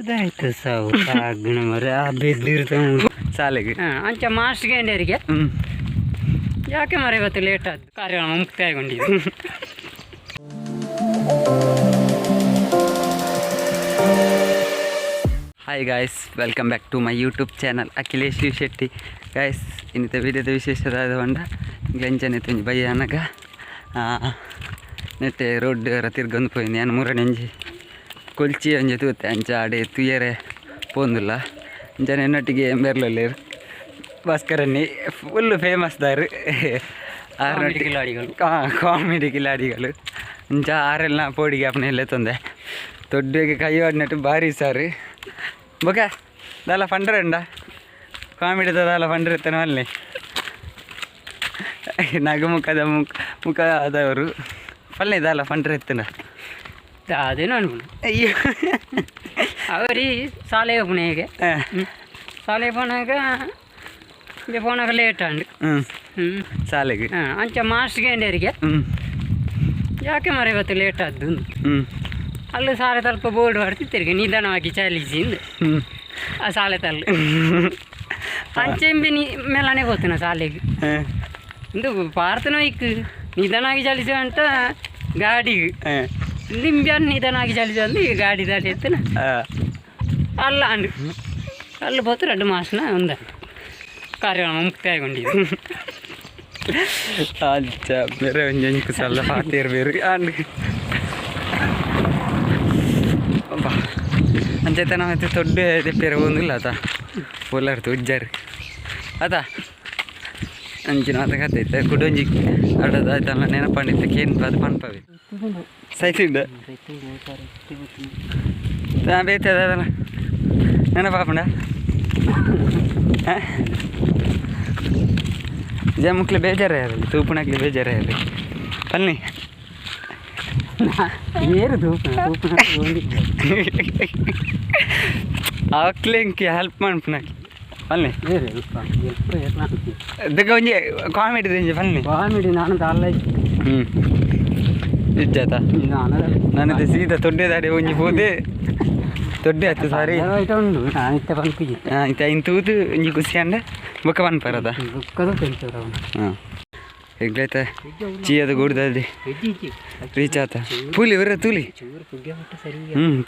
ಅದಾಯ್ತು ಸಾವು ಸಾಗಣ ಮರ ಬಿದ್ದಿರ್ತಾವ ಶಾಲೆಗೆ ಅಂಚ ಮಾಸ್ಟ್ಗೆ ಗಂಡರಿಗೆ ಯಾಕೆ ಮರ ಇವತ್ತು ಲೇಟ್ ಆದ್ದು ಕಾರ್ಯಕ್ರಮ ಮುಕ್ತಾಯಗೊಂಡಿದ್ದು. Hi guys, welcome back to my YouTube channel Akhilesh Shetty. Guys, ಇನ್ನಿತ ವಿಡಿಯೋದ ವಿಶೇಷವಾದ ಹೊಂಡ ಗಂಜನೆ ತುಂಜಿ ಬಯ್ಯ ಅನ್ನಗ ನೆಟ್ಟೆ ರೋಡ್ ತಿರ್ಗೊಂದು ಪೋయింది ನಾನು ಮೂರನೇ ಅಂಜಿ ಕೊಲ್ಚಿ ಅಂಜೆ ತೂತೆ ಅಂಚ ಆಡೆ ತುಯ್ಯರೆ ಪೋಂದಿಲ್ಲ ಅಂಚನೆ ನೊಟ್ಟಿಗೆ ಎಂಬೆರ್ಲಲ್ಲಿ ಭಾಸ್ಕರನ್ನಿ ಫುಲ್ಲು ಫೇಮಸ್ ದಾರು ಕಾಮಿಡಿ ಕಿಲಾಡಿಗಳು ಅಂಚ ಆರೆಲ್ಲ ಪೋಡಿಗೆ ಅಪ್ಪನ ಎಲ್ಲೇ ತಂದೆ ದೊಡ್ಡಗೆ ಕೈ ಆಡಿನಟ್ಟು ಭಾರಿ ಸಾರು ಬೊಕ ದಾಲ ಫಂಡ್ರೆ ಉಂಡ ಕಾಮಿಡಿದ ದಾಲ ಫಂಡ್ರೆ ಇರ್ತಾನೆ ಅಲ್ಲಿ ನಗುಮುಖದ ಮುಖ ಆದವರು ಪಲ್ಲೆ ದಾಲ ಫಂಡ್ರೆ ಇರ್ತಾನೆ ಅದೇನು ಅನ್ಕೊಂಡು ಅಯ್ಯೋ ಅವರಿ ಶಾಲೆಗೆ ಪುಣೆಗೆ ಶಾಲೆಗೆ ಪೋನಾಗ ಲೇಟ್ ಅಂಡು ಶಾಲೆಗೆ ಅಂಚ ಮಾಸ್ಟ್ಗೆ ಗಂಡರಿಗೆ ಯಾಕೆ ಮರ ಇವತ್ತು ಲೇಟ್ ಆದ್ದು ಅಲ್ಲಿ ಶಾಲೆ ತಲುಪ ಬೋರ್ಡ್ ಹೊಡ್ತಿರ್ಗೆ ನಿಧಾನವಾಗಿ ಚಾಲಿಸಿಂದು ಆ ಶಾಲೆ ತಲ್ಲು ಅಂಚೆಂಬಿ ಮೇಲಾನೆ ಹೋಗ್ತಾನ ಶಾಲೆಗೆ ಇಂದು ಪಾರ್ತನೋ ಇಕ್ಕು ನಿಧಾನವಾಗಿ ಚಾಲಿಸು ಅಂತ ಗಾಡಿಗೆ ನಿಂಬ್ಯಾನ್ ನಿಧಾನವಾಗಿ ಚಾಲಿಸು ಅಂದು ಈಗ ಗಾಡಿ ದಾಟಿ ಎತ್ತನ ಅಲ್ಲ ಅಂಡು ಅಲ್ಲಿ ಹೋತು ಎರಡು ಮಾಸನ ಒಂದ ಕಾರ್ಯಕ್ರಮ ಮುಕ್ತಾಯಗೊಂಡಿದ್ದು. ಅಂಚ ಬೇರೆ ಒಂಜಂಕು ಸಲ ಪಾತಿರ್ಬೇರು ಅಂಡು ಅಂಚೈತ ನಾವೈತೆ ದೊಡ್ಡ ತೆಪ್ಪೇರ ಒಂದಿಲ್ಲ ಆತ ಪೋಲಾರ್ತು ಉಜ್ಜಾರು ಆತ ಅಂಚಿನ ಆತ ಕತ್ತೈತೆ ಕುಡೊಂಜಿ ಅಡದಾಯ್ತಲ್ಲ ನೆನಪಂಡಿತ್ತು ಕೇನ್ ಅದು ಪನ್ಪವೆ ಸೈತಿಂಡ ಬೇಯ್ತದ ಅದಲ್ಲ ನೆನಪಾಪಂಡ ಜಮ್ಮಕ್ಲೆ ಬೇಜಾರೇ ಇರಲಿ ತೂಪುಣಕ್ಲಿ ಬೇಜಾರೇ ಇರಲಿ ಅಲ್ಲಿ ಏರು ಅಕ್ಲೆ ಇಂಕಿ ಹೆಲ್ಪ್ ಮಾಡ್ಪನಾಕಿ ಅಲ್ಲಿ ಇದಕ್ಕೆ ಒಂಜಿ ಕಾಮಿಡಿ ಒಂಜಿ ಬನ್ನಿ ಕಾಮಿಡಿ ನಾನು ಅಲ್ಲ ಇಜ್ಜಾತ ನನ್ನದು ಸೀದಾ ತೊಡ್ಡೆ ದಾಡಿ ಒಂಜಿ ಹೋದೆ ತೊಡ್ಡೆ ಆಯ್ತು ಸಾರಿ ಉಂಡು ನಾನಿತ್ತ ಪನ್ಪಿಜಿ ಆಯ್ತು ಐನ್ ತೂದು ಒಂಜಿ ಖುಷಿ ಅಂಡೆ ಬೊಕ್ಕ ಪನ್ಪರದ ಹಾಂ ಹೆಗ್ಲೈತೆ ಚೀಯದು ಗೂಡ್ದಲ್ಲಿ ರೀಚ್ ಆತ ಪುಲಿ ಬರ ತೂಲಿ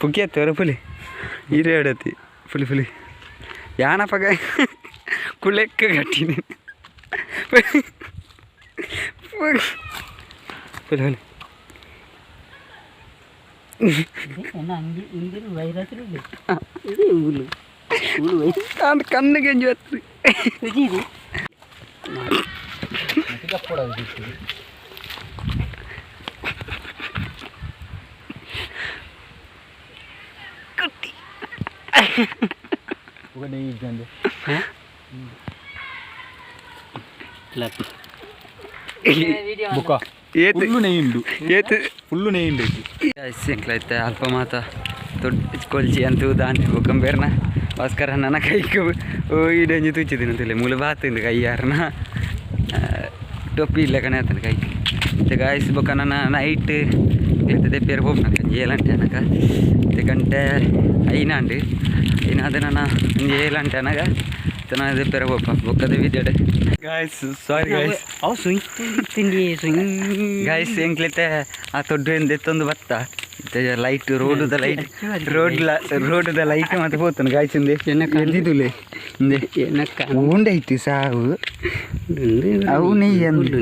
ಪುಗ್ಗಿ ಆಯ್ತು ಅವರ ಪುಲಿ ಹಿರೇ ಆಡತಿ ಪುಲಿ ಯಾನಪ್ಪಗ ಕುಳೆಕ್ಕ ಗಟ್ಟಿನಿ ಪುಲಿ ಕಣ್ಣಿಗೆ ಎಂಕ್ಲೈತೆ ಅಲ್ಪ ಮಾತ ದೊಡ್ಡ ಕೊಲ್ಚಿ ಅಂತೂ ದಾಂಟಿ ಬೊಕ್ಕಂಬೇರ್ನ ಭಾಸ್ಕರ ನನ್ನ ಕೈಗೆ ಇಡಂಜಿ ತುಚ್ಚಿದ್ದೀನಿ ಅಂತೇಳಿ ಮೂಲ ಬಾತಿಂದು ಕೈ ಯಾರನ್ನ ಟೊಪ್ಪಿ ಇಲ್ಲ ಕಣೆ ಆತನ ಕೈ ಗಾಯ್ಸ್ ಬೊಕ್ಕ ನನ್ನ ನೈಟ್ ಇರ್ತದೆ ಪೇರು ಹೋಗ್ನ 7 ಗಂಟೆ ಅನಕ 7 ಗಂಟೆ ಐನಾಂಡು ಐನಾದ ನನ್ನ 7 ಗಂಟೆ ಅನಗ ಚೆನ್ನಾಗಿದೆ ಪೇರ ಹೋಗ್ಪ ಬೊಕ್ಕದ ವಿದ್ಯಾಡೆ ಗಾಯ್ಸ್ ಸಾರಿ ಗಾಯ್ಸ್ ಅವು ಸುಯ್ ತಿಂಡಿ ಗಾಯ್ಸ್ ಎಂಕ್ಲೈತೆ ಆ ತೊಡ್ಡು ಎತ್ತೊಂದು ಬತ್ತ ಲೈಟ್ ರೋಡದ ಲೈಟ್ ಮತ್ತೆ ಹೋಗ್ತಾನೆ ಗಾಯ್ಸಿಂದೆ ಎದ್ದಿದ್ದುಲೆ ಉಂಡೈತಿ ಸಾವು ಅವು ನೆಯ್ಯಂದು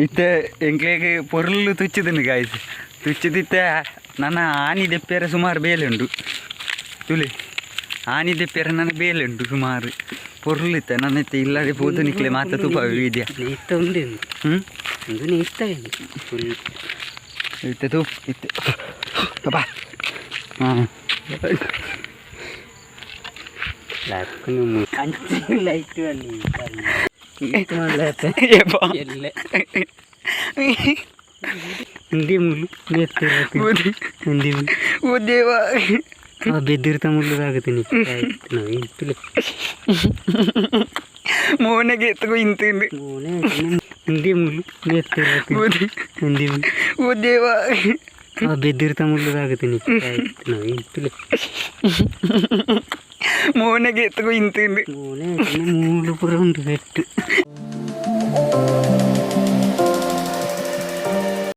ಇತ್ತೆ ಎಂಕ್ಲೆಗೆ ಪೊರ್ಲು ತುಚ್ಚಿದನು ಗಾಯ್ಸ್ ತುಚ್ಚಿದಿತ್ತೆ ನನ್ನ ಆನಿ ದೆಪ್ಪೇರ ಸುಮಾರು ಬೇಲೆ ಉಂಟು ತುಳಿ ಆನಿ ದೆಪ್ಪೇರ ನನ್ನ ಬೇಲೆ ಉಂಟು ಸುಮಾರು ಪೊರ್ಲಿತ್ತೆ ನನ್ನ ಇತ್ತೆ ಇಲ್ಲದೆ ಪೋತು ನಿಕ್ಲೆ ಮಾತ ತುಪ್ಪ ಇದೆಯಾ ಇತ್ತೆ ತೂಪ್ ಇತ್ತೆ ಬಾ ಹಾಂ ಲೈಟ್ ಅಲ್ಲಿ ಹಿಂದಿ ಮುಳ್ಳು ಹಿಂದಿ ದೇವಾ ಬೆದ್ದಿರ್ತ ಮುಳ್ಳುದಾಗುತ್ತೆ ಮೋನೆಗೆ ಎತ್ತಗೋ ಇಂತಿಂದು ಹಿಂದಿ ಮುಳ್ಳು ಹಿಂದಿ ಓ ದೇವಾ ಬೆದ್ದಿರ್ತ ಮುಳ್ಳುದಾಗುತ್ತೆ ನಾವು ಇಂತಿಲ್ಲ ಮೋನೆಗೆ ಎತ್ತಗೋ ಇಂತಿಂದು ಮೂಲೆ ಮೂಳು ಪುರ ಉಂಟು ಬೆಟ್ಟು